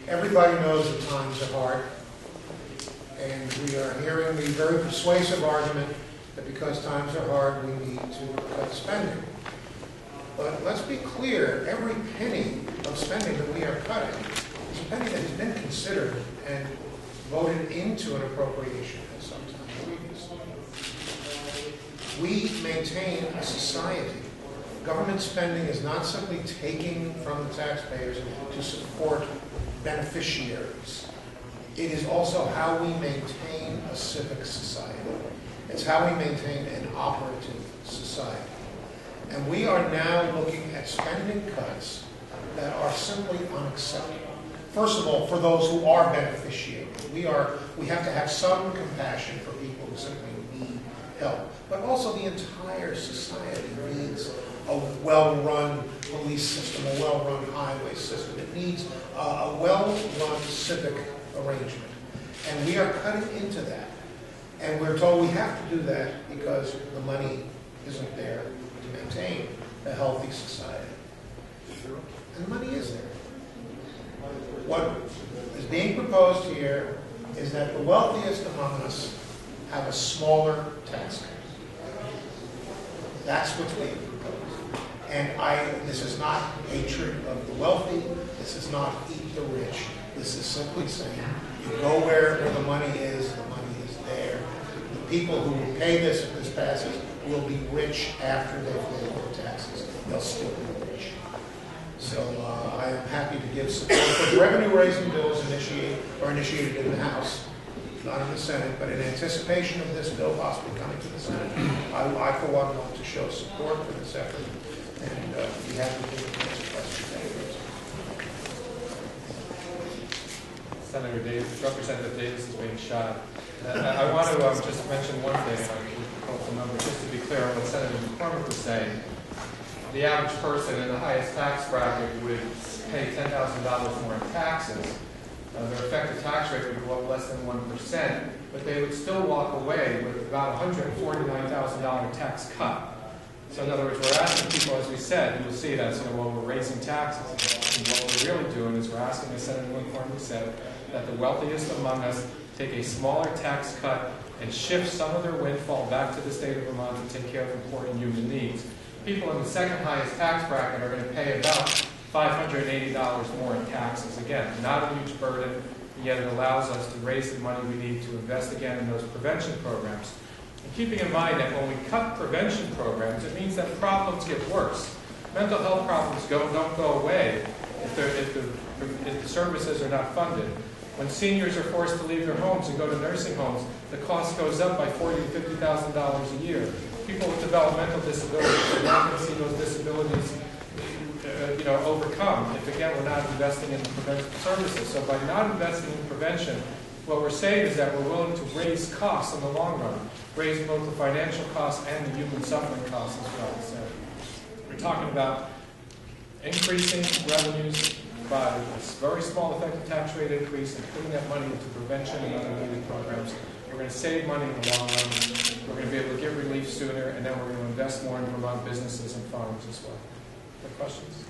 Everybody knows that times are hard, and we are hearing the very persuasive argument that because times are hard, we need to cut spending. But let's be clear, every penny of spending that we are cutting is a penny that has been considered and voted into an appropriation at some time previously. We maintain a society. Government spending is not simply taking from the taxpayers to support beneficiaries. It is also how we maintain a civic society. It's how we maintain an operative society. And we are now looking at spending cuts that are simply unacceptable. First of all, for those who are beneficiaries, we have to have some compassion for people who simply need help. But also the entire society needs a well-run police system, a well-run highway system. It needs a well-run civic arrangement. And we are cutting into that. And we're told we have to do that because the money isn't there to maintain a healthy society. And the money is there. What is being proposed here is that the wealthiest among us have a smaller tax cut. That's what's being proposed. And this is not hatred of the wealthy. This is not eat the rich. This is simply saying you go where the money is there. The people who will pay this if this passes will be rich after they've paid their taxes. They'll still be rich. So I am happy to give support. The revenue-raising bills initiated in the House, not in the Senate, but in anticipation of this bill possibly coming to the Senate, I for one, want to show support for this effort and be happy to answer questions. Senator Davis, Representative Davis is being shot. I want to just mention one thing, and I quote the number, just to be clear on what Senator McCormick was saying. The average person in the highest tax bracket would pay $10,000 more in taxes. Their effective tax rate would go up less than 1%, but they would still walk away with about $149,000 tax cut. So in other words, we're asking people, as we said, you'll see that, well, we're raising taxes. And what we're really doing is we're asking, as Senator McCormick said, that the wealthiest among us take a smaller tax cut and shift some of their windfall back to the state of Vermont to take care of important human needs. People in the second highest tax bracket are going to pay about $580 more in taxes. Again, not a huge burden, yet it allows us to raise the money we need to invest again in those prevention programs. And keeping in mind that when we cut prevention programs, it means that problems get worse. Mental health problems don't go away if the services are not funded. When seniors are forced to leave their homes and go to nursing homes, the cost goes up by $40,000 to $50,000 a year. People with developmental disabilities are not going to see those disabilities overcome if, again, we're not investing in preventive services. So by not investing in prevention, what we're saying is that we're willing to raise costs in the long run, raise both the financial costs and the human suffering costs as well. So we're talking about increasing revenues by a very small effective tax rate increase and putting that money into prevention and other needed programs. We're going to save money in the long run. We're going to be able to give relief sooner, and then we're going to invest more in Vermont businesses and farms as well. Questions?